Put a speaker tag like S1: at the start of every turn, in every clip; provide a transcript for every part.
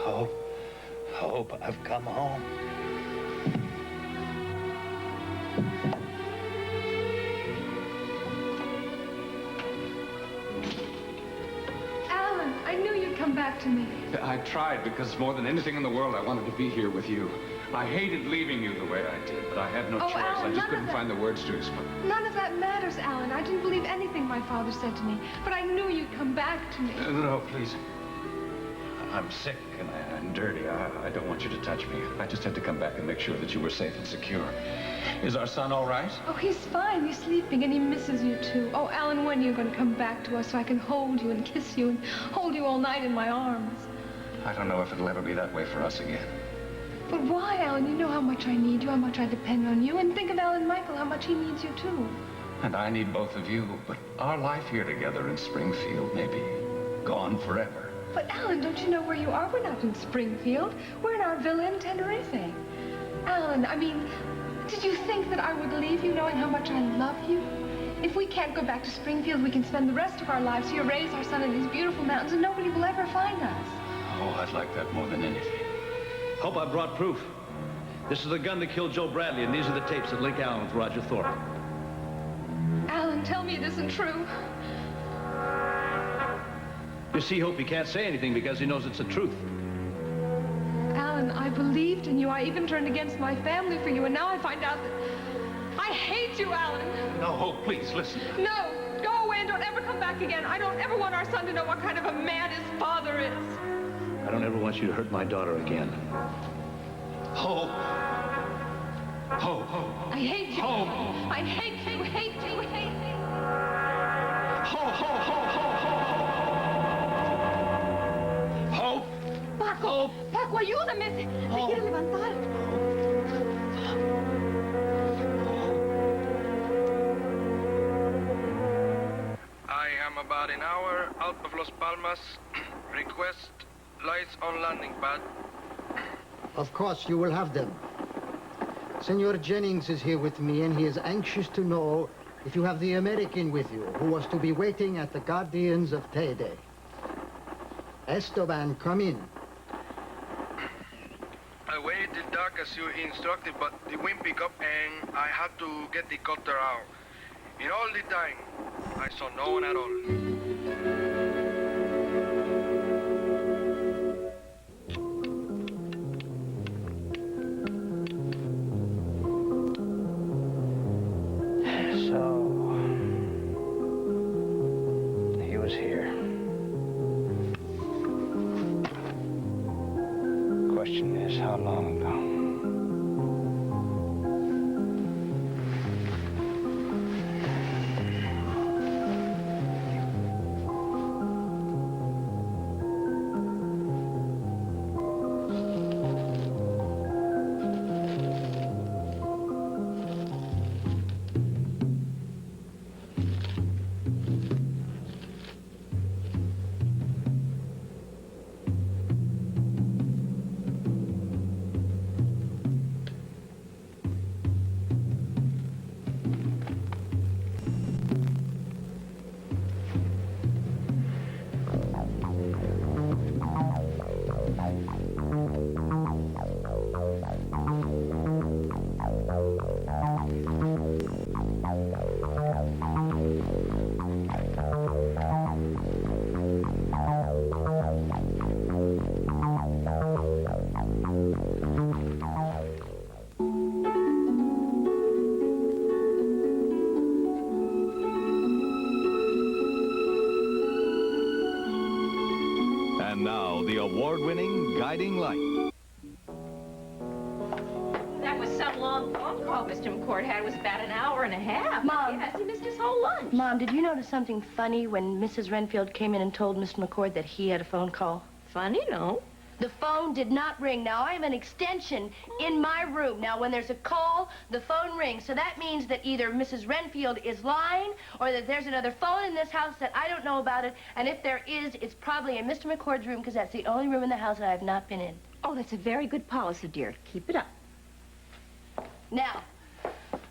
S1: Hope I've come home.
S2: Alan, I knew you'd come back to me.
S3: I tried because more than anything in the world, I wanted to be here with you. I hated leaving you the way I did, but I had no choice.
S2: Alan,
S3: I just couldn't find the words to explain.
S2: None of that matters, Alan. I didn't believe anything my father said to me, but I knew you'd come back to me.
S3: No, please. I'm sick and I'm dirty. I don't want you to touch me. I just had to come back and make sure that you were safe and secure. Is our son all right?
S2: Oh, he's fine. He's sleeping, and he misses you, too. Oh, Alan, when are you going to come back to us so I can hold you and kiss you and hold you all night in my arms?
S3: I don't know if it'll ever be that way for us again.
S2: But why, Alan? You know how much I need you, how much I depend on you. And think of Alan Michael, how much he needs you, too.
S3: And I need both of you, but our life here together in Springfield may be gone forever.
S2: But, Alan, don't you know where you are? We're not in Springfield. We're in our villa in Tenerife. Alan, I mean, did you think that I would leave you knowing how much I love you? If we can't go back to Springfield, we can spend the rest of our lives here, raise our son in these beautiful mountains, and nobody will ever find us.
S3: Oh, I'd like that more than anything.
S1: Hope I brought proof. This is the gun that killed Joe Bradley, and these are the tapes that link Alan with Roger Thorpe.
S2: Alan, tell me it isn't true.
S1: You see, Hope, he can't say anything because he knows it's the truth.
S2: Alan, I believed in you. I even turned against my family for you, and now I find out that I hate you, Alan.
S1: No, Hope, please, listen.
S2: No, go away and don't ever come back again. I don't ever want our son to know what kind of a man his father is.
S1: I don't ever want you to hurt my daughter again. Hope. Hope.
S2: I hate you.
S1: Hope.
S2: I hate you, hate you, hate you.
S1: Hope. Hope.
S2: Paco, Paco, ayúdame. Se quiere levantar.
S4: I am about an hour out of Las Palmas. Request lights on landing pad.
S5: Of course, you will have them. Senor Jennings is here with me, and he is anxious to know if you have the American with you, who was to be waiting at the Guardians of Tede. Esteban, come in.
S4: I waited till dark as you instructed, but the wind picked up and I had to get the cutter out. In all the time, I saw no one at all.
S1: Question is, how long ago?
S6: And now, the award-winning Guiding Light.
S7: That was some long phone call Mr. McCord had. It was about an hour and a half.
S8: Mom.
S7: Yes, he missed his whole lunch.
S8: Mom, did you notice something funny when Mrs. Renfield came in and told Mr. McCord that he had a phone call?
S7: Funny, no?
S8: The phone did not ring. Now, I have an extension in my room. Now, when there's a call, the phone rings. So that means that either Mrs. Renfield is lying or that there's another phone in this house that I don't know about it. And if there is, it's probably in Mr. McCord's room because that's the only room in the house that I have not been in.
S7: Oh, that's a very good policy, dear. Keep it up.
S8: Now,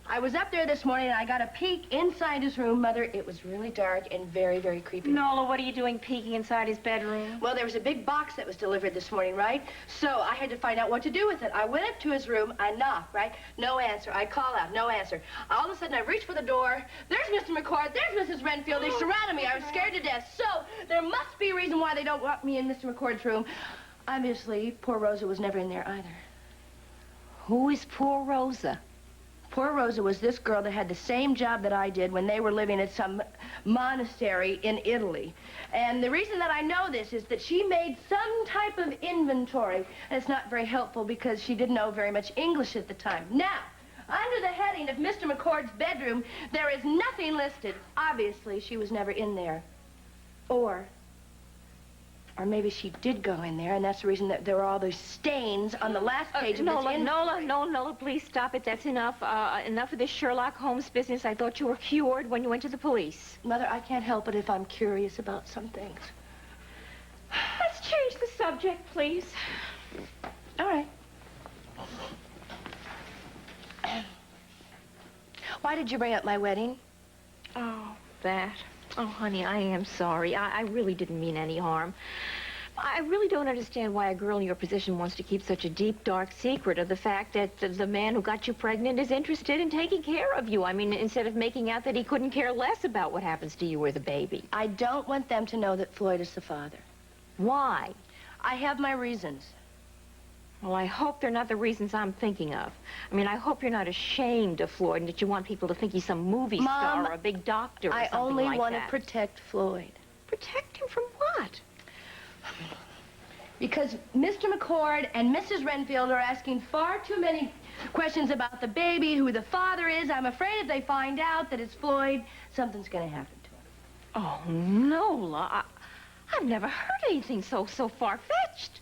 S8: I was up there this morning and I got a peek inside his room, Mother. It was really dark and very, very creepy.
S7: Nola, what are you doing peeking inside his bedroom?
S8: Well, there was a big box that was delivered this morning, right? So I had to find out what to do with it. I went up to his room, I knocked, right? No answer. I call out, no answer. All of a sudden, I reach for the door. There's Mr. McCord, there's Mrs. Renfield. They surrounded me. I was scared to death. So there must be a reason why they don't want me in Mr. McCord's room. Obviously, poor Rosa was never in there either.
S7: Who is poor Rosa?
S8: Poor Rosa was this girl that had the same job that I did when they were living at some monastery in Italy. And the reason that I know this is that she made some type of inventory. And it's not very helpful because she didn't know very much English at the time. Now, under the heading of Mr. McCord's bedroom, there is nothing listed. Obviously, she was never in there. Or maybe she did go in there, and that's the reason that there are all those stains on the last page of this inventory.
S7: Nola, please stop it. That's enough. Enough of this Sherlock Holmes business. I thought you were cured when you went to the police.
S8: Mother, I can't help it if I'm curious about some things.
S7: Let's change the subject, please.
S8: All right. Why did you bring up my wedding?
S7: Oh, that. Oh, honey, I am sorry. I really didn't mean any harm. I really don't understand why a girl in your position wants to keep such a deep, dark secret of the fact that the man who got you pregnant is interested in taking care of you. I mean, instead of making out that he couldn't care less about what happens to you or the baby.
S8: I don't want them to know that Floyd is the father.
S7: Why?
S8: I have my reasons.
S7: Well, I hope they're not the reasons I'm thinking of. I mean, I hope you're not ashamed of Floyd and that you want people to think he's some movie star or a big doctor or something like that.
S8: I only want to protect Floyd.
S7: Protect him from what?
S8: Because Mr. McCord and Mrs. Renfield are asking far too many questions about the baby, who the father is. I'm afraid if they find out that it's Floyd, something's going to happen to him.
S7: Oh, Nola, I've never heard anything so far-fetched.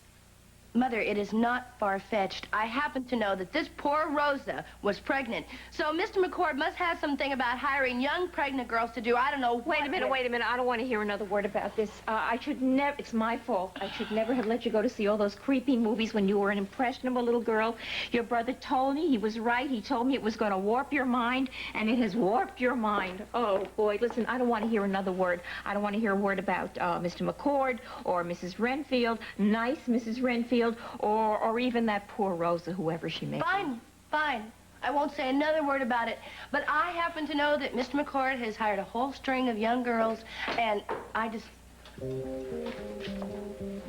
S8: Mother, it is not far-fetched. I happen to know that this poor Rosa was pregnant. So Mr. McCord must have something about hiring young pregnant girls to do, I don't know what.
S7: Wait a minute. I don't want to hear another word about this. I should never, it's my fault. I should never have let you go to see all those creepy movies when you were an impressionable little girl. Your brother told me, he was right. He told me it was going to warp your mind, and it has warped your mind. Oh, boy, listen, I don't want to hear another word. I don't want to hear a word about Mr. McCord or Mrs. Renfield, nice Mrs. Renfield, or even that poor Rosa, whoever she may be.
S8: Fine. I won't say another word about it. But I happen to know that Mr. McCord has hired a whole string of young girls, and I just...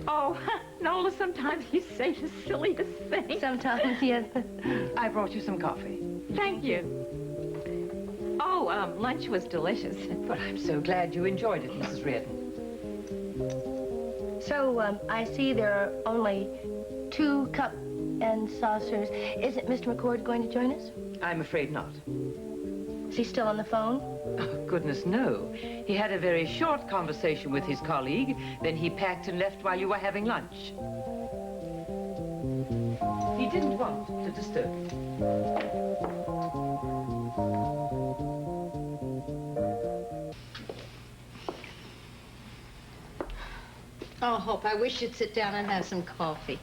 S7: Oh, Nola, sometimes you say the silliest things.
S8: Sometimes, yes.
S9: I brought you some coffee.
S7: Thank you. Oh, lunch was delicious.
S9: But I'm so glad you enjoyed it, Mrs. Reardon.
S8: So, I see there are only 2 cup and saucers. Isn't Mr. McCord going to join us?
S9: I'm afraid not.
S8: Is he still on the phone?
S9: Oh, goodness, no. He had a very short conversation with his colleague, then he packed and left while you were having lunch. He didn't want to disturb you.
S10: Oh, Hope, I wish you'd sit down and have some coffee.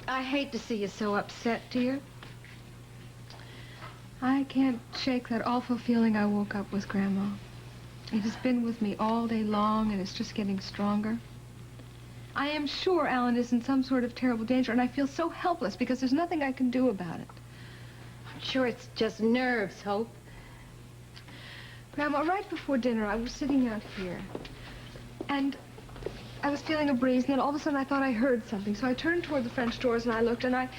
S2: I hate to see you so upset, dear. I can't shake that awful feeling I woke up with, Grandma. It has been with me all day long, and it's just getting stronger. I am sure Alan is in some sort of terrible danger, and I feel so helpless because there's nothing I can do about it.
S10: I'm sure it's just nerves, Hope.
S2: Grandma, right before dinner, I was sitting out here, and I was feeling a breeze, and then all of a sudden I thought I heard something. So I turned toward the French doors, and I looked, and I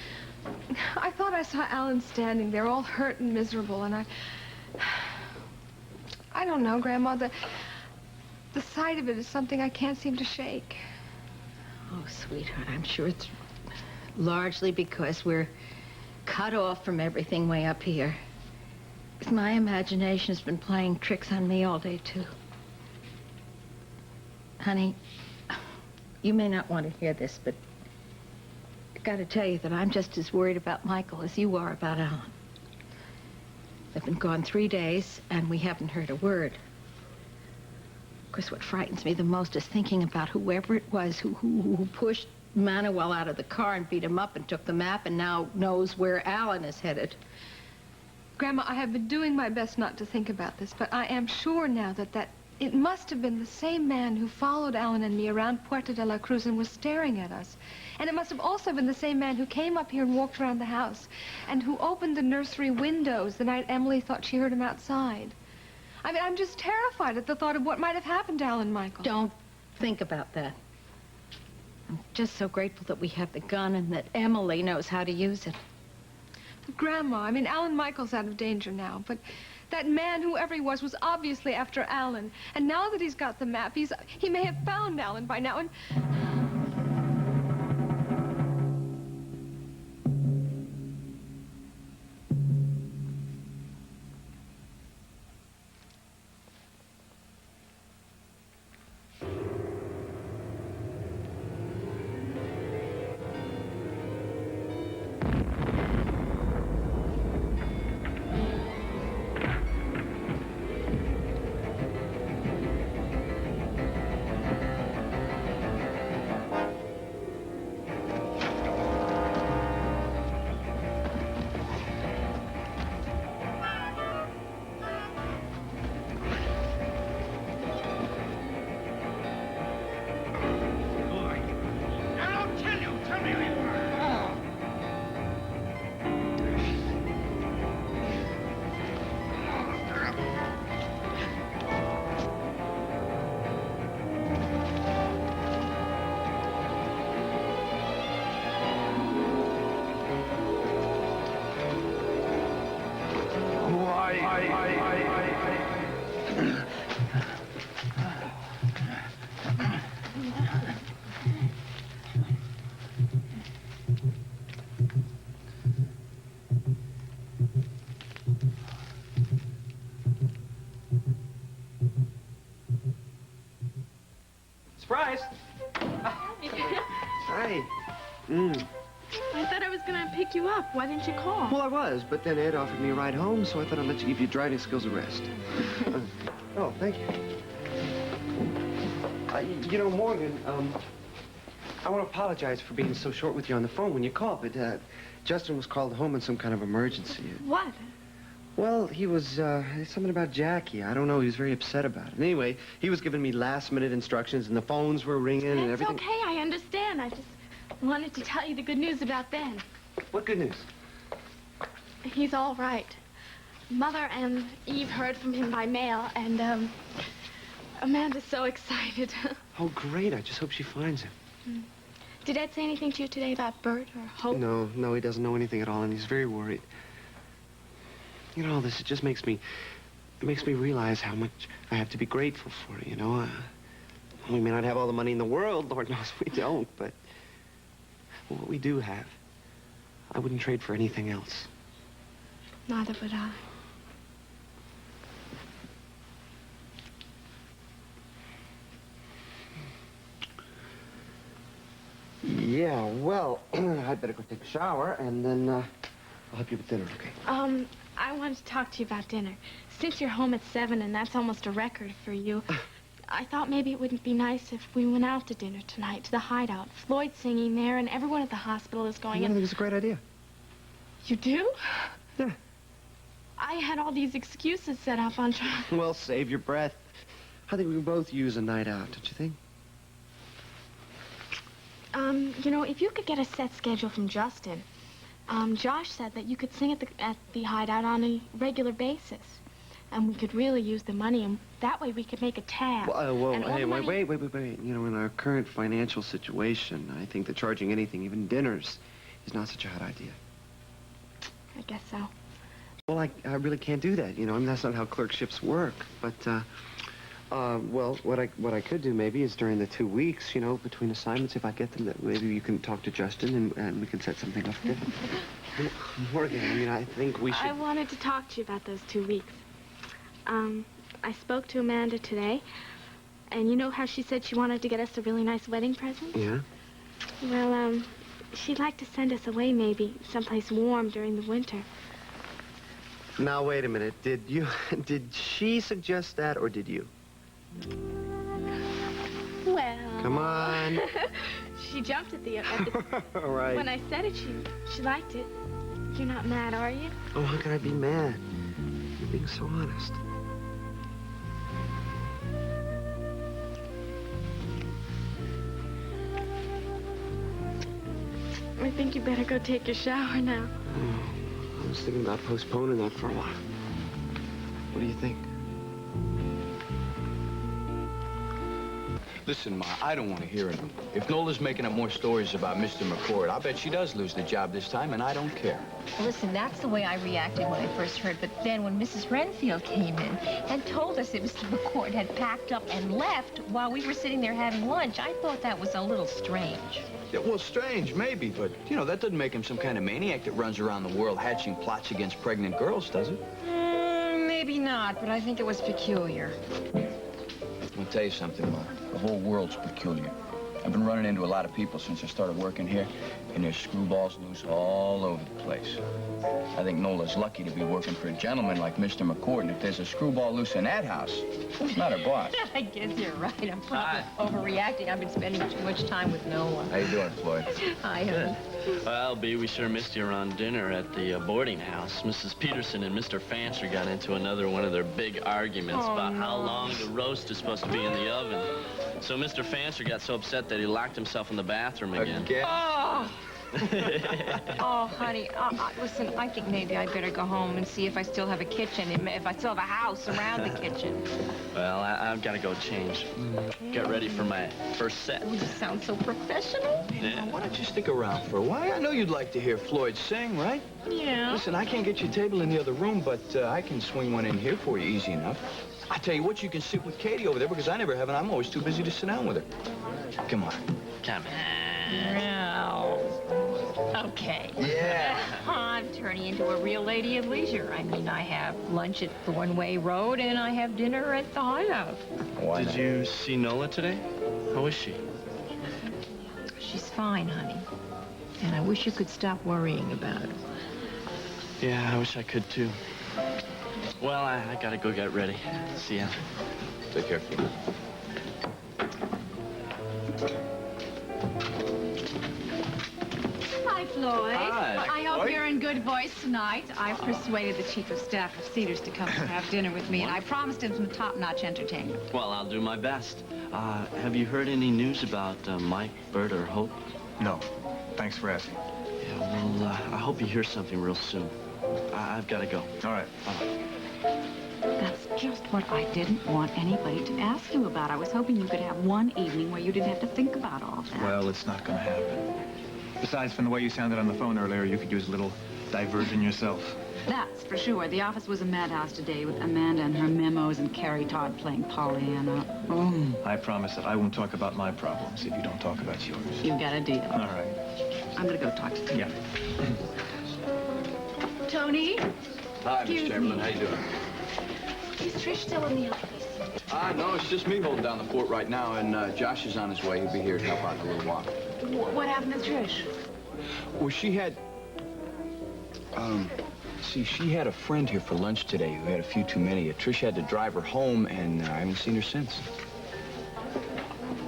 S2: thought I saw Alan standing there, all hurt and miserable, and I don't know, Grandma, the sight of it is something I can't seem to shake.
S10: Oh, sweetheart, I'm sure it's largely because we're cut off from everything way up here. Because my imagination has been playing tricks on me all day, too. Honey, you may not want to hear this, but I gotta tell you that I'm just as worried about Michael as you are about Alan. They've been gone 3 days, and we haven't heard a word. Of course, what frightens me the most is thinking about whoever it was who pushed Manuel out of the car and beat him up and took the map and now knows where Alan is headed.
S2: Grandma, I have been doing my best not to think about this, but I am sure now that it must have been the same man who followed Alan and me around Puerto de la Cruz and was staring at us. And it must have also been the same man who came up here and walked around the house and who opened the nursery windows the night Emily thought she heard him outside. I mean, I'm just terrified at the thought of what might have happened to Alan Michael.
S10: Don't think about that. I'm just so grateful that we have the gun and that Emily knows how to use it.
S2: But Grandma, I mean, Alan Michael's out of danger now, but that man, whoever he was after Alan. And now that he's got the map, he may have found Alan by now, and...
S11: Surprise! Hi.
S12: I thought I was gonna pick you up. Why didn't you call?
S11: Well, I was, but then Ed offered me a ride home, so I thought I'd let you give your driving skills a rest. Oh, thank you. You know, Morgan, I want to apologize for being so short with you on the phone when you called, but Justin was called home in some kind of emergency.
S12: What?
S11: Well, he was, something about Jackie. I don't know. He was very upset about it. Anyway, he was giving me last-minute instructions, and the phones were ringing and everything.
S12: It's okay. I understand. I just wanted to tell you the good news about Ben.
S11: What good news?
S12: He's all right. Mother and Eve heard from him by mail, and, Amanda's so excited.
S11: Oh, great. I just hope she finds him.
S12: Did Ed say anything to you today about Bert or Hope?
S11: No, he doesn't know anything at all, and he's very worried. You know, it just makes me realize how much I have to be grateful for, you know. We may not have all the money in the world, Lord knows we don't, but what we do have, I wouldn't trade for anything else.
S12: Neither would I.
S11: Yeah, well, I'd better go take a shower, and then I'll help you with dinner, okay?
S12: I wanted to talk to you about dinner. Since you're home at 7, and that's almost a record for you, I thought maybe it wouldn't be nice if we went out to dinner tonight, to the Hideout. Floyd's singing there, and everyone at the hospital is going.
S11: I think it's a great idea.
S12: You do?
S11: Yeah.
S12: I had all these excuses set up on trying.
S11: Well, save your breath. I think we can both use a night out, don't you think?
S12: You know, if you could get a set schedule from Justin, Josh said that you could sing at the Hideout on a regular basis. And we could really use the money, and that way we could make a tab.
S11: Well, hey, wait. You know, in our current financial situation, I think that charging anything, even dinners, is not such a hot idea.
S12: I guess so.
S11: Well, I really can't do that, you know. I mean, that's not how clerkships work. But, well, what I could do maybe is during the 2 weeks, you know, between assignments, if I get them, that maybe you can talk to Justin and we can set something up there. Morgan, I mean, I think we should...
S12: I wanted to talk to you about those 2 weeks. I spoke to Amanda today, and you know how she said she wanted to get us a really nice wedding present?
S11: Yeah?
S12: Well, she'd like to send us away maybe someplace warm during the winter.
S11: Now, wait a minute. Did she suggest that, or did you?
S12: Well...
S11: Come on.
S12: She jumped at the
S11: All right.
S12: When I said it, she liked it. You're not mad, are you?
S11: Oh, how can I be mad? You're being so honest.
S12: I think you better go take your shower now.
S11: I was thinking about postponing that for a while. What do you think?
S13: Listen, Ma, I don't want to hear it. If Nola's making up more stories about Mr. McCord, I'll bet she does lose the job this time, and I don't care.
S7: Listen, that's the way I reacted when I first heard. But then when Mrs. Renfield came in and told us that Mr. McCord had packed up and left while we were sitting there having lunch, I thought that was a little strange.
S13: Yeah, well, strange, maybe, but, you know, that doesn't make him some kind of maniac that runs around the world hatching plots against pregnant girls, does it?
S7: Maybe not, but I think it was peculiar.
S13: I'll tell you something, Ma. The whole world's peculiar. I've been running into a lot of people since I started working here, and there's screwballs loose all over the place. I think Nola's lucky to be working for a gentleman like Mr. McCord, and if there's a screwball loose in that house, it's not her boss.
S7: I guess you're right. I'm probably overreacting. I've been spending too much time with Nola.
S13: How you doing, Floyd?
S7: Hi, honey.
S14: Well, B, we sure missed you around dinner at the boarding house. Mrs. Peterson and Mr. Fancher got into another one of their big arguments about how long the roast is supposed to be in the oven. So Mr. Fancher got so upset that he locked himself in the bathroom again.
S7: Oh! Oh, honey, listen, I think maybe I'd better go home and see if I still have a kitchen, if I still have a house around the kitchen.
S14: Well, I've got to go change. Get ready for my first set.
S7: Oh, you sound so professional.
S13: Yeah. Why don't you stick around for a while? I know you'd like to hear Floyd sing, right?
S7: Yeah.
S13: Listen, I can't get your table in the other room, but I can swing one in here for you easy enough. I tell you what, you can sit with Katie over there because I never have, and I'm always too busy to sit down with her. Come on.
S14: Come on.
S7: No. Okay.
S13: Yeah.
S7: I'm turning into a real lady of leisure. I mean, I have lunch at Thornway Road, and I have dinner at the Hideout.
S13: Why
S14: Did you see Nola today? How is she?
S7: She's fine, honey. And I wish you could stop worrying about her.
S14: Yeah, I wish I could, too. Well, I gotta go get ready. See ya.
S13: Take care, Floyd.
S10: Hi, Floyd.
S14: Hi.
S10: I hope
S14: Floyd.
S10: you're in good voice tonight. I've persuaded the chief of staff of Cedars to come and have dinner with me, and I promised him some top-notch entertainment.
S14: Well, I'll do my best. Have you heard any news about Mike, Bert, or Hope?
S15: No. Thanks for asking.
S14: Yeah, well, I hope you hear something real soon. I've got to go.
S15: All right.
S10: That's just what I didn't want anybody to ask you about. I was hoping you could have one evening where you didn't have to think about all that.
S15: Well, it's not going to happen. Besides, from the way you sounded on the phone earlier, you could use a little diversion yourself.
S10: That's for sure. The office was a madhouse today with Amanda and her memos and Carrie Todd playing Pollyanna.
S15: I promise that I won't talk about my problems if you don't talk about yours.
S10: You got a deal.
S15: All right.
S10: I'm going to go talk to them.
S15: Yeah.
S10: Tony?
S13: Hi,
S10: Excuse
S13: Miss Chamberlain.
S10: me.
S13: How you doing?
S7: Is Trish still in the office?
S13: No, it's just me holding down the fort right now, and Josh is on his way. He'll be here to help out in a little while.
S10: What happened to Trish?
S13: Well, she had... see, she had a friend here for lunch today who had a few too many. Trish had to drive her home, and I haven't seen her since.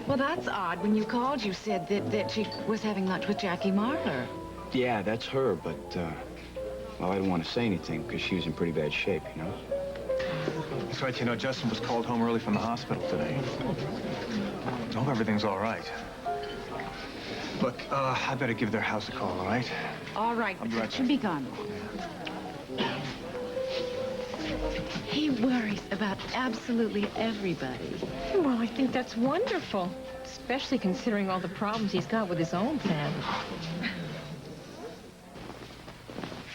S10: Well, that's odd. When you called, you said that she was having lunch with Jackie Marler.
S13: Yeah, that's her, but, well, I didn't want to say anything because she was in pretty bad shape, you know?
S15: That's right. You know, Justin was called home early from the hospital today. I hope everything's all right. Look, I better give their house a call, all right?
S10: All right,
S15: I'll be right
S10: she'll be gone. He worries about absolutely everybody.
S7: Well, I think that's wonderful, especially considering all the problems he's got with his own family.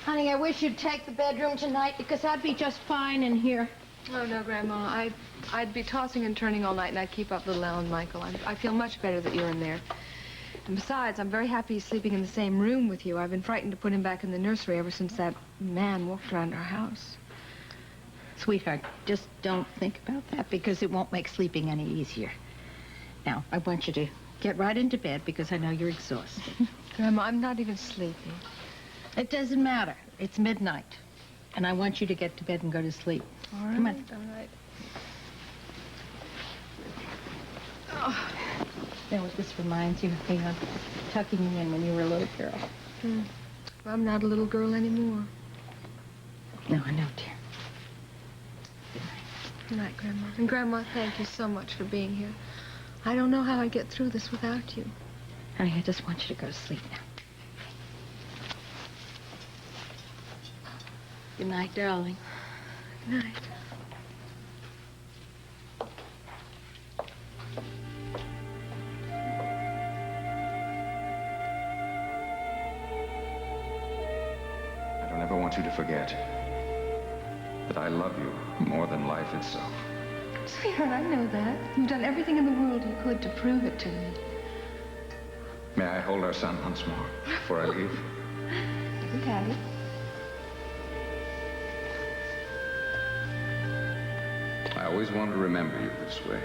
S10: Honey, I wish you'd take the bedroom tonight because I'd be just fine in here.
S2: Oh, no, Grandma. I'd be tossing and turning all night, and I'd keep up little Alan Michael. I feel much better that you're in there. And besides, I'm very happy he's sleeping in the same room with you. I've been frightened to put him back in the nursery ever since that man walked around our house.
S10: Sweetheart, just don't think about that because it won't make sleeping any easier. Now, I want you to get right into bed because I know you're exhausted.
S2: Grandma, I'm not even sleepy.
S10: It doesn't matter. It's midnight. And I want you to get to bed and go to sleep.
S2: All right.
S10: Come on.
S2: All right.
S10: Oh. You know what this reminds you of me of tucking you in when you were a little girl.
S2: I'm not a little girl anymore.
S10: No, I know, dear.
S2: Good night, Grandma. And Grandma, thank you so much for being here. I don't know how I'd get through this without you.
S10: Honey, I just want you to go to sleep now. Good night, darling.
S2: Good night.
S3: I don't ever want you to forget that I love you more than life itself.
S2: Sweetheart, I know that. You've done everything in the world you could to prove it to me.
S3: May I hold our son once more before I leave?
S2: Good Daddy.
S3: I always want to remember you this way.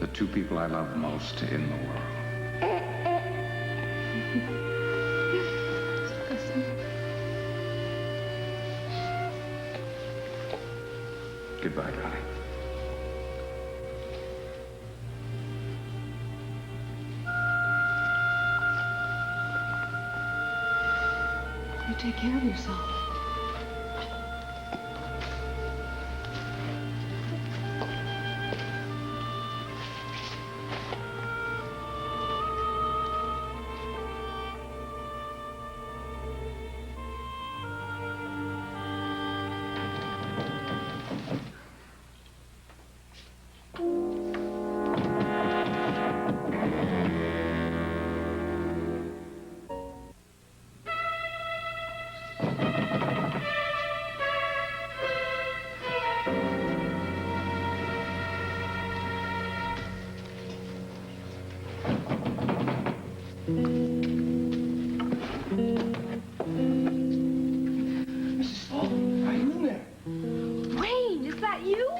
S3: The two people I love most in the world. Goodbye, darling.
S2: You take care of yourself.
S16: Mrs. Spaulding, are you in there?
S2: Wayne, is that you?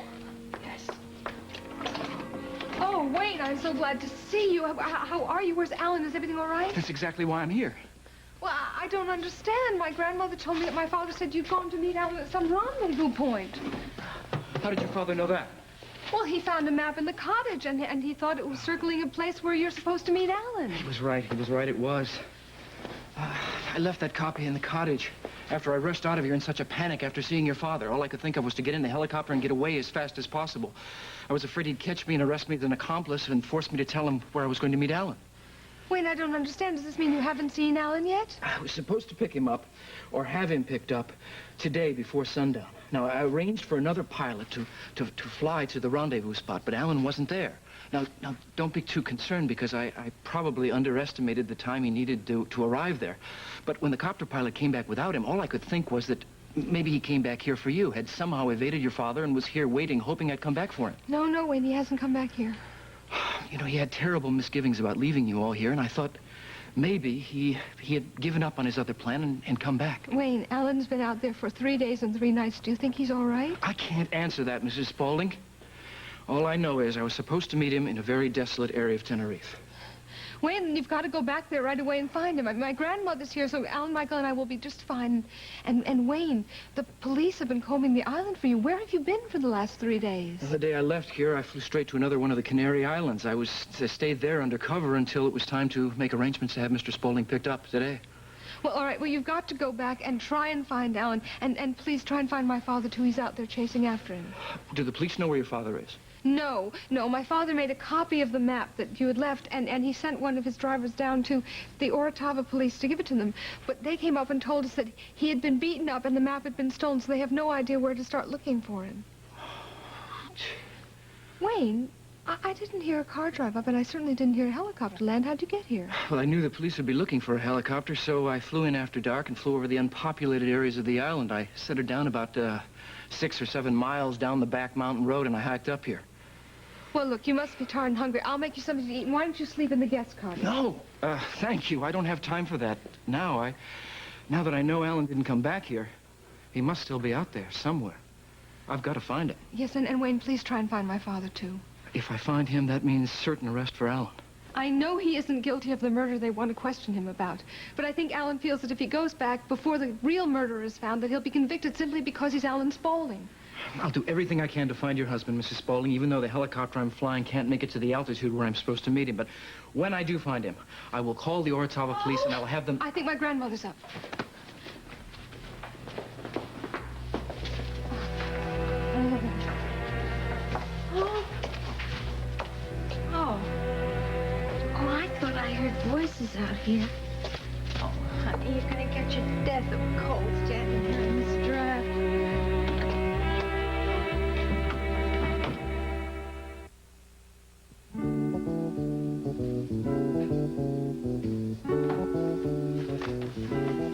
S16: Yes.
S2: Oh, Wayne, I'm so glad to see you. How are you? Where's Alan? Is everything all right?
S16: That's exactly why I'm here.
S2: Well, I don't understand. My grandmother told me that my father said you'd gone to meet Alan at some rendezvous point.
S16: How did your father know that?
S2: Well, he found a map in the cottage, and he thought it was circling a place where you're supposed to meet Alan.
S16: He was right. He was right. It was. I left that copy in the cottage after I rushed out of here in such a panic after seeing your father. All I could think of was to get in the helicopter and get away as fast as possible. I was afraid he'd catch me and arrest me as an accomplice and force me to tell him where I was going to meet Alan.
S2: Wayne, I don't understand. Does this mean you haven't seen Alan yet?
S16: I was supposed to pick him up, or have him picked up, today before sundown. Now, I arranged for another pilot to fly to the rendezvous spot, but Alan wasn't there. Now, don't be too concerned, because I probably underestimated the time he needed to arrive there. But when the copter pilot came back without him, all I could think was that maybe he came back here for you, had somehow evaded your father and was here waiting, hoping I'd come back for him.
S2: No, Wayne, he hasn't come back here.
S16: You know, he had terrible misgivings about leaving you all here, and I thought maybe he had given up on his other plan and come back.
S2: Wayne, Alan's been out there for 3 days and 3 nights. Do you think he's all right?
S16: I can't answer that, Mrs. Spaulding. All I know is I was supposed to meet him in a very desolate area of Tenerife.
S2: Wayne, you've got to go back there right away and find him. My grandmother's here, so Alan, Michael, and I will be just fine. And Wayne, the police have been combing the island for you. Where have you been for the last 3 days?
S16: Well, the day I left here, I flew straight to another one of the Canary Islands. I stayed there undercover until it was time to make arrangements to have Mr. Spaulding picked up today.
S2: Well, all right. Well, you've got to go back and try and find Alan. And please try and find my father, too. He's out there chasing after him.
S16: Do the police know where your father is?
S2: No. My father made a copy of the map that you had left, and he sent one of his drivers down to the Orotava police to give it to them. But they came up and told us that he had been beaten up and the map had been stolen, so they have no idea where to start looking for him. Wayne, I didn't hear a car drive up, and I certainly didn't hear a helicopter land. How'd you get here?
S16: Well, I knew the police would be looking for a helicopter, so I flew in after dark and flew over the unpopulated areas of the island. I set her down about 6 or 7 miles down the back mountain road, and I hiked up here.
S2: Well, look, you must be tired and hungry. I'll make you something to eat. And why don't you sleep in the guest cottage?
S16: No, thank you. I don't have time for that now. Now that I know Alan didn't come back here, he must still be out there somewhere. I've got to find him.
S2: Yes, and Wayne, please try and find my father, too.
S16: If I find him, that means certain arrest for Alan.
S2: I know he isn't guilty of the murder they want to question him about. But I think Alan feels that if he goes back before the real murderer is found, that he'll be convicted simply because he's Alan Spaulding.
S16: I'll do everything I can to find your husband, Mrs. Spaulding, even though the helicopter I'm flying can't make it to the altitude where I'm supposed to meet him. But when I do find him, I will call the Orotava police and I will have them...
S2: I think my grandmother's up.
S10: is out here. Oh, honey, you're gonna get your death of cold standing here in this draft.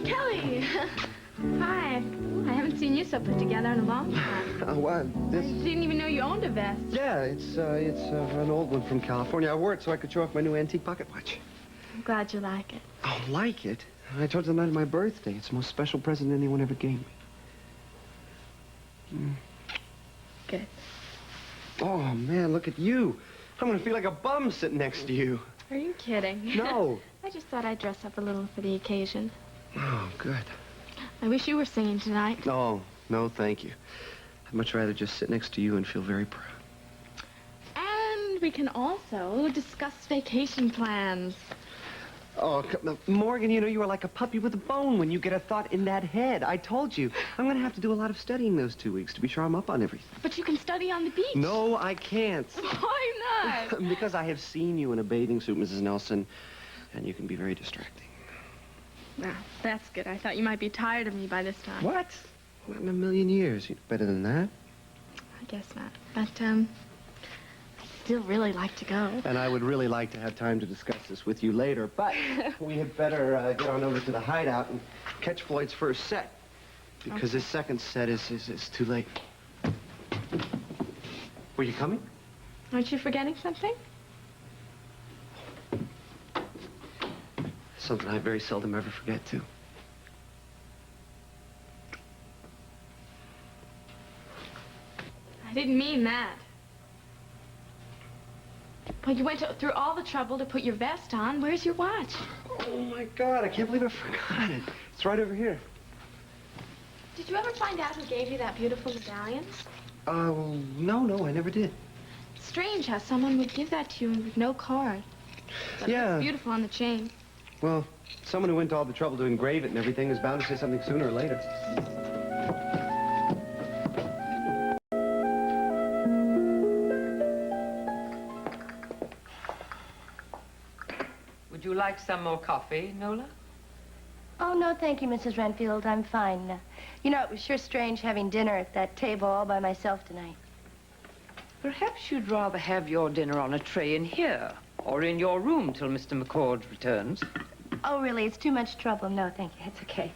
S12: Kelly! Hi. I haven't seen you so put together in a long time.
S11: Well, this...
S12: I didn't even know you owned a vest.
S11: Yeah, it's an old one from California. I wore it so I could show off my new antique pocket watch.
S12: I'm glad you like it.
S11: Oh, like it? I told you the night of my birthday. It's the most special present anyone ever gave me.
S12: Good.
S11: Oh, man, look at you. I'm gonna feel like a bum sitting next to you.
S12: Are you kidding?
S11: No.
S12: I just thought I'd dress up a little for the occasion.
S11: Oh, good.
S12: I wish you were singing tonight.
S11: Oh, no, thank you. I'd much rather just sit next to you and feel very proud.
S12: And we can also discuss vacation plans.
S11: Oh, Morgan, you know, you are like a puppy with a bone when you get a thought in that head. I told you. I'm going to have to do a lot of studying those 2 weeks to be sure I'm up on everything.
S12: But you can study on the beach.
S11: No, I can't.
S12: Why not?
S11: Because I have seen you in a bathing suit, Mrs. Nelson, and you can be very distracting.
S12: Well, that's good. I thought you might be tired of me by this time.
S11: What? Not in a million years. You're better than that.
S12: I guess not. But, I'd still really like to go.
S11: And I would really like to have time to discuss this with you later, but we had better get on over to the hideout and catch Floyd's first set. Because his second set is too late. Were you coming?
S12: Aren't you forgetting something?
S11: Something I very seldom ever forget, too.
S12: I didn't mean that. Well, you went through all the trouble to put your vest on. Where's your watch?
S11: Oh, my God, I can't believe I forgot it. It's right over here.
S12: Did you ever find out who gave you that beautiful medallion?
S11: No, I never did.
S12: Strange how someone would give that to you with no card. But
S11: Yeah.
S12: It's beautiful on the chain.
S11: Well, someone who went to all the trouble to engrave it and everything is bound to say something sooner or later.
S9: Would you like some more coffee, Nola?
S8: Oh, no, thank you, Mrs. Renfield. I'm fine. You know, it was sure strange having dinner at that table all by myself tonight.
S9: Perhaps you'd rather have your dinner on a tray in here, or in your room till Mr. McCord returns.
S8: Oh, really? It's too much trouble. No, thank you. It's okay.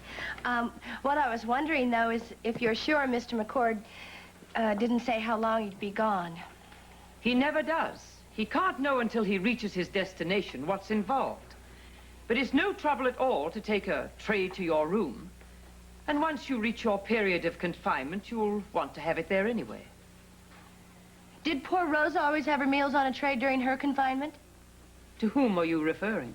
S8: What I was wondering, though, is if you're sure Mr. McCord didn't say how long he'd be gone.
S9: He never does. He can't know until he reaches his destination what's involved. But it's no trouble at all to take a tray to your room. And once you reach your period of confinement, you'll want to have it there anyway.
S8: Did poor Rosa always have her meals on a tray during her confinement?
S9: To whom are you referring?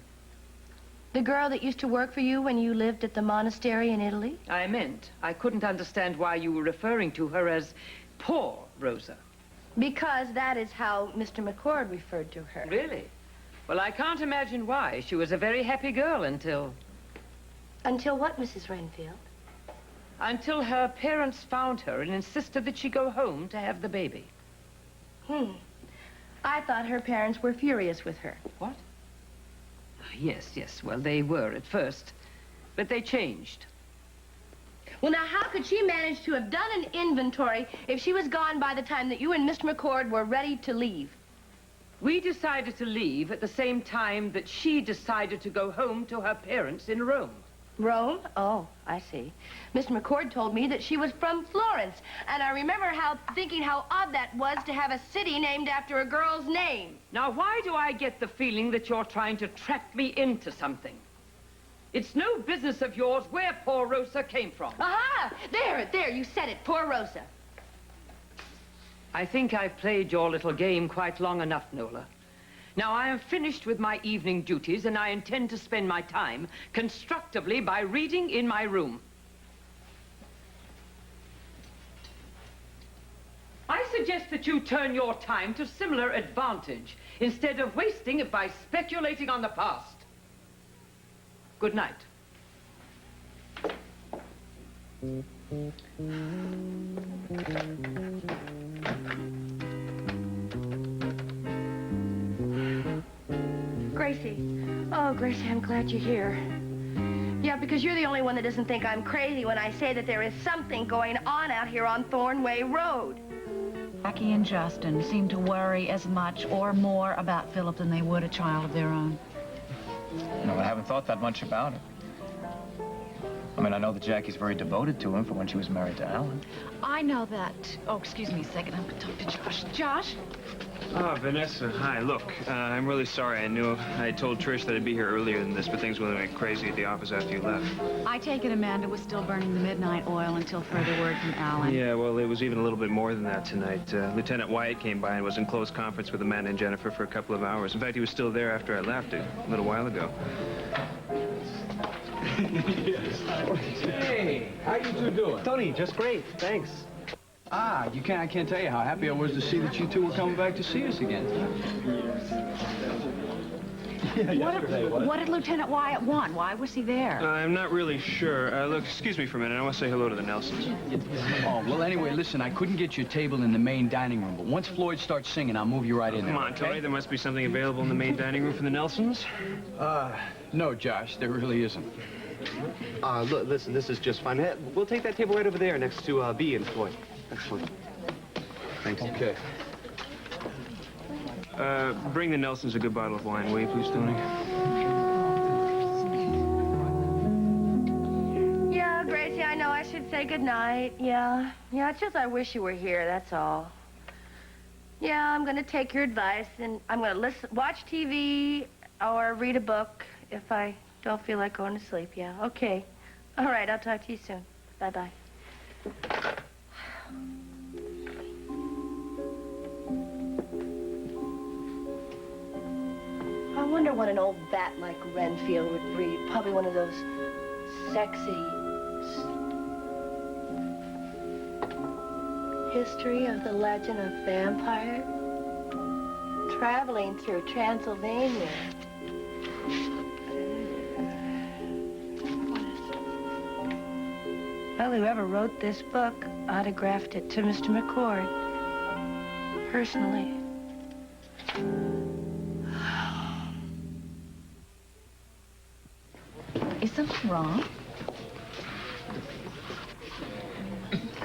S8: The girl that used to work for you when you lived at the monastery in Italy?
S9: I couldn't understand why you were referring to her as poor Rosa.
S8: Because that is how Mr. McCord referred to her.
S9: Really? Well, I can't imagine why. She was a very happy girl until...
S8: Until what, Mrs. Renfield?
S9: Until her parents found her and insisted that she go home to have the baby.
S8: I thought her parents were furious with her.
S9: What? Yes. Well, they were at first. But they changed.
S8: Well, now, how could she manage to have done an inventory if she was gone by the time that you and Mr. McCord were ready to leave?
S9: We decided to leave at the same time that she decided to go home to her parents in Rome.
S8: Rome? Oh, I see. Mr. McCord told me that she was from Florence, and I remember thinking how odd that was to have a city named after a girl's name.
S9: Now, why do I get the feeling that you're trying to trap me into something? It's no business of yours where poor Rosa came from.
S8: Aha! There, you said it, poor Rosa.
S9: I think I've played your little game quite long enough, Nola. Now, I am finished with my evening duties, and I intend to spend my time constructively by reading in my room. I suggest that you turn your time to similar advantage instead of wasting it by speculating on the past. Good night.
S8: Gracie. Oh, Gracie, I'm glad you're here. Yeah, because you're the only one that doesn't think I'm crazy when I say that there is something going on out here on Thornway Road.
S17: Jackie and Justin seem to worry as much or more about Philip than they would a child of their own.
S13: No, I haven't thought that much about it. I mean, I know that Jackie's very devoted to him for when she was married to Alan.
S17: I know that. Oh, excuse me a second. I'm going to talk to Josh. Josh?
S15: Oh, Vanessa, hi. Look, I'm really sorry. I knew I told Trish that I'd be here earlier than this, but things really went crazy at the office after you left.
S17: I take it Amanda was still burning the midnight oil until further word from Alan.
S15: Yeah, well, it was even a little bit more than that tonight. Lieutenant Wyatt came by and was in close conference with Amanda and Jennifer for a couple of hours. In fact, he was still there after I left a little while ago.
S18: Hey, how you two doing?
S11: Tony, just great. Thanks.
S18: I can't tell you how happy I was to see that you two were coming back to see us again.
S17: What did Lieutenant Wyatt want? Why was he there?
S15: I'm not really sure. Look, excuse me for a minute. I want to say hello to the Nelsons.
S18: Oh, well, anyway, listen, I couldn't get you a table in the main dining room, but once Floyd starts singing, I'll move you right in there.
S15: Come on, Tony. There must be something available in the main dining room for the Nelsons.
S18: No, Josh, there really isn't.
S11: Look, listen, this is just fine. We'll take that table right over there next to B and Floyd. That's fine.
S15: Thanks. Okay. Bring the Nelsons a good bottle of wine, will you, please, Tony?
S8: Yeah, Gracie, I know I should say goodnight. Yeah, it's just I wish you were here, that's all. Yeah, I'm gonna take your advice, and I'm gonna watch TV or read a book if I don't feel like going to sleep, yeah. Okay. All right, I'll talk to you soon. Bye-bye. I wonder what an old bat like Renfield would read. Probably one of those sexy... History of the Legend of Vampire? Traveling through Transylvania. Well, whoever wrote this book autographed it to Mr. McCord. Personally.
S17: Is something wrong?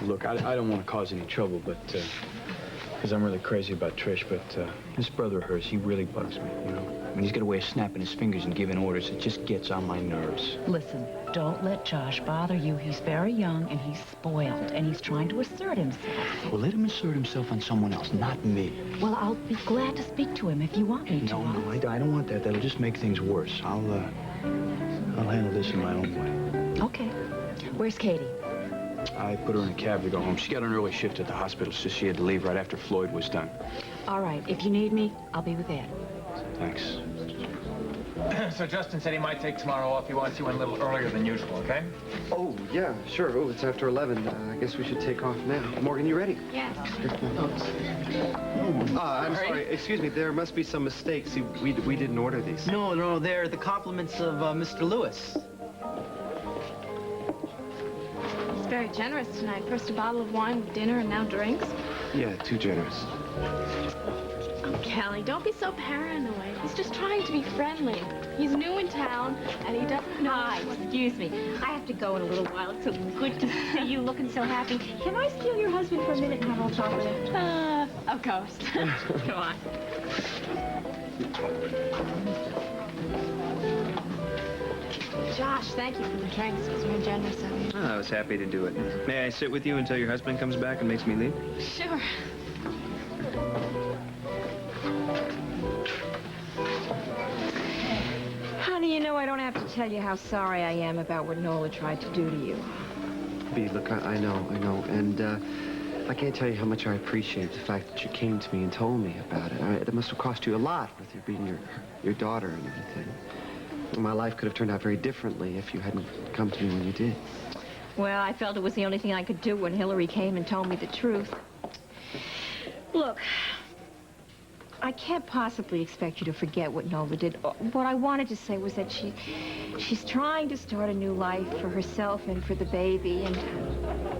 S15: Look, I don't want to cause any trouble, but, because I'm really crazy about Trish, but, this brother of hers, he really bugs me, you know? When he's got a way of snapping his fingers and giving orders, it just gets on my nerves.
S17: Listen, don't let Josh bother you. He's very young, and he's spoiled, and he's trying to assert himself.
S15: Well, let him assert himself on someone else, not me.
S17: Well, I'll be glad to speak to him if you want me to.
S15: No, I don't want that. That'll just make things worse. I'll handle this in my own way.
S17: Okay. Where's Katie?
S15: I put her in a cab to go home. She got an early shift at the hospital, so she had to leave right after Floyd was done.
S17: All right. If you need me, I'll be with Ed.
S15: Thanks.
S16: So Justin said he might take tomorrow off. He wants you in a little earlier than usual, okay?
S11: Oh, yeah, sure. Oh, it's after 11. I guess we should take off now. Morgan, you ready?
S12: Yes.
S11: I'm sorry. Excuse me. There must be some mistake. See, we didn't order these.
S19: No, they're the compliments of Mr. Lewis.
S12: It's very generous tonight. First a bottle of wine with dinner and now drinks.
S11: Yeah, too generous.
S12: Oh, Callie, don't be so paranoid. He's just trying to be friendly. He's new in town, and he doesn't know...
S7: Hi, excuse me. I have to go in a little while. It's so good to see you looking so happy. Can I steal your husband for a minute and have a little talk with him?
S12: Of course.
S7: Come on.
S12: Josh, thank you for the drinks. It was very generous of you.
S15: I was happy to do it. May I sit with you until your husband comes back and makes me leave?
S12: Sure.
S7: Honey, you know I don't have to tell you how sorry I am about what Nola tried to do to you.
S11: B, look, I know. And, I can't tell you how much I appreciate the fact that you came to me and told me about it. It must have cost you a lot with you being your daughter and everything. My life could have turned out very differently if you hadn't come to me when you did.
S7: Well, I felt it was the only thing I could do when Hillary came and told me the truth. Look, I can't possibly expect you to forget what Nola did. What I wanted to say was that she's trying to start a new life for herself and for the baby, and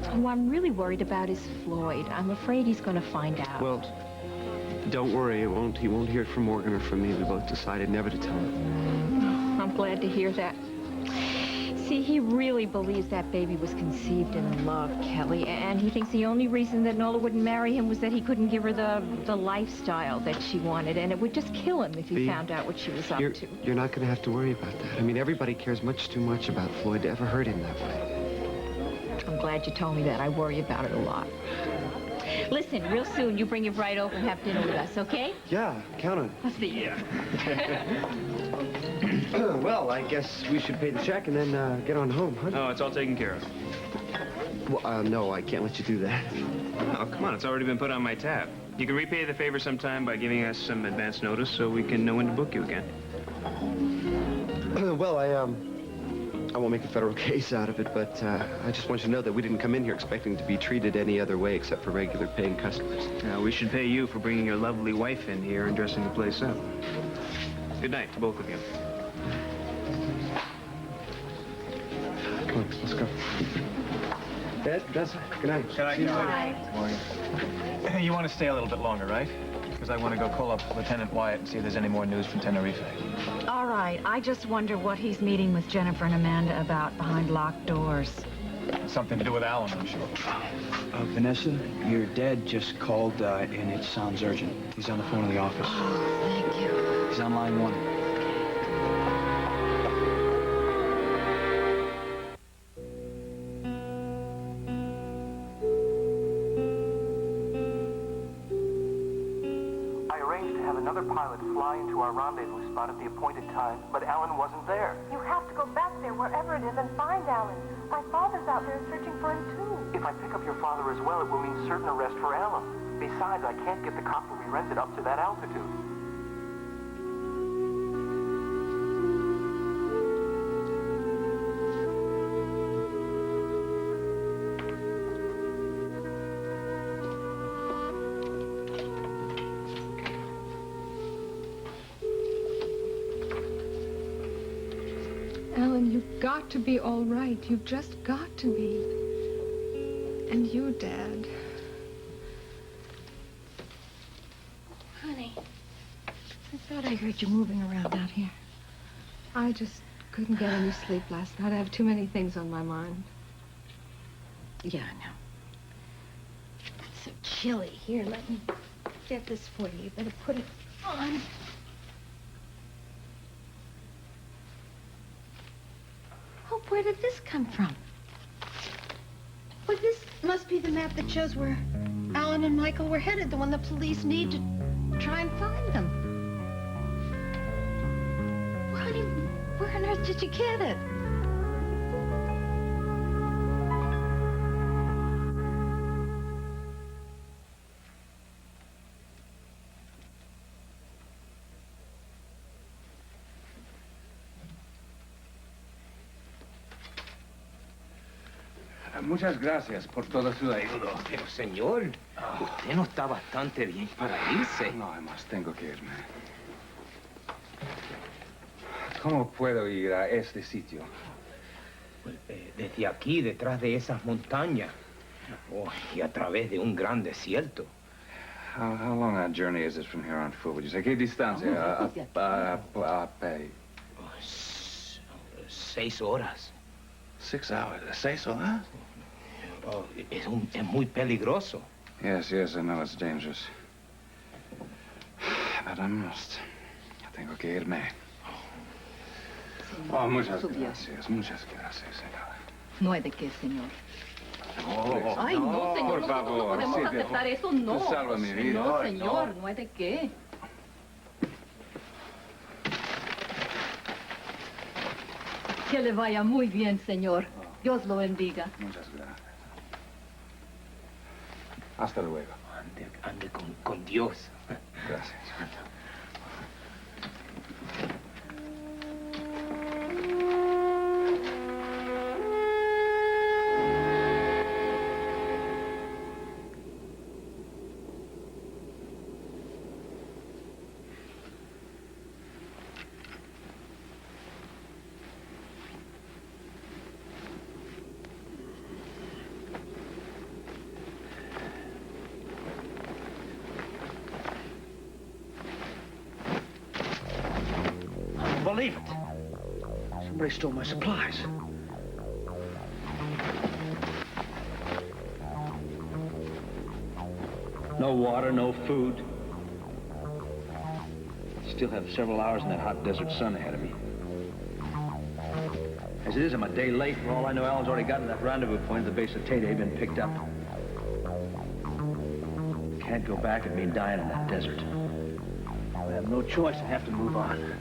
S7: who I'm really worried about is Floyd. I'm afraid he's going to find out.
S11: Well, don't worry. He won't hear it from Morgan or from me. We both decided never to tell him.
S7: I'm glad to hear that. See, he really believes that baby was conceived in love, Kelly, and he thinks the only reason that Nola wouldn't marry him was that he couldn't give her the lifestyle that she wanted, and it would just kill him if he found out what she was up to.
S11: You're not going to have to worry about that. I mean, everybody cares much too much about Floyd to ever hurt him that way.
S7: I'm glad you told me that. I worry about it a lot. Listen, real soon you bring your bride over and have dinner with us, okay?
S11: Yeah, count on it.
S7: I'll see you.
S11: Well, I guess we should pay the check and then get on home, huh?
S15: No, it's all taken care of.
S11: Well, no, I can't let you do that.
S15: Oh, come on, it's already been put on my tab. You can repay the favor sometime by giving us some advance notice so we can know when to book you again.
S11: Well, I won't make a federal case out of it, but I just want you to know that we didn't come in here expecting to be treated any other way except for regular paying customers.
S15: Now, we should pay you for bringing your lovely wife in here and dressing the place up. Good night to both of you.
S11: Come on, let's go. Ed, Dessa, good night.
S15: Good night.
S20: You want to stay a little bit longer, right? Because I want to go call up Lieutenant Wyatt and see if there's any more news from Tenerife.
S17: All right. I just wonder what he's meeting with Jennifer and Amanda about behind locked doors.
S20: Something to do with Alan, I'm sure.
S18: Vanessa, your dad just called, and it sounds urgent. He's on the phone in the office.
S17: Oh, thank you.
S18: He's on line 1.
S21: Another pilot fly into our rendezvous spot at the appointed time, but Alan wasn't there.
S22: You have to go back there, wherever it is, and find Alan. My father's out there searching for him, too.
S21: If I pick up your father as well, it will mean certain arrest for Alan. Besides, I can't get the copter we rented up to that altitude.
S2: Alan, you've got to be all right. You've just got to be. And you, Dad.
S10: Honey, I thought I heard you moving around out here.
S2: I just couldn't get any sleep last night. I have too many things on my mind.
S10: Yeah, I know. It's so chilly. Here, let me get this for you. You better put it on. Oh, where did this come from? Well, this must be the map that shows where Alan and Michael were headed, the one the police need to try and find them. Well, honey, where on earth did you get it?
S3: Muchas gracias por toda su ayuda.
S23: Pero, señor, usted no está bastante bien para irse.
S3: No, además tengo que irme. ¿Cómo puedo ir a este sitio?
S23: Pues, desde aquí, detrás de esas montañas. Oh, y a través de un gran desierto.
S3: How long a journey is it from here on foot, would you say? ¿Qué distancia? A pie.
S23: 6 horas.
S3: 6 hours? 6 horas?
S23: Oh, es muy peligroso.
S3: Yes, I know it's dangerous. But I must. Tengo que irme. Oh, muchas gracias, señora.
S10: No hay de qué, señor.
S3: No,
S10: Ay, no, señor.
S3: Por favor,
S10: no podemos
S3: sí,
S10: aceptar eso, no.
S3: Tú salva mi vida.
S10: No,
S3: Ay,
S10: señor,
S3: no.
S10: no hay de qué. Que le vaya muy bien, señor. Dios lo bendiga.
S3: Muchas gracias. Hasta luego.
S23: Ande con Dios.
S3: Gracias.
S23: Believe it.
S16: Somebody stole my supplies. No water, no food. Still have several hours in that hot desert sun ahead of me. As it is, I'm a day late. For all I know, Alan's already gotten to that rendezvous point at the base of Tay been picked up. Can't go back and be dying in that desert. I have no choice. I have to move on.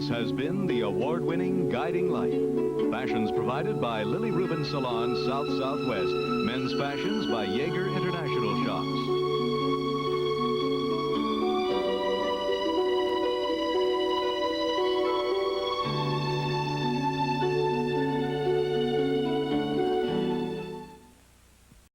S6: This has been the award-winning Guiding Light. Fashions provided by Lily Rubin Salon, South Southwest. Men's fashions by Jaeger International Shops.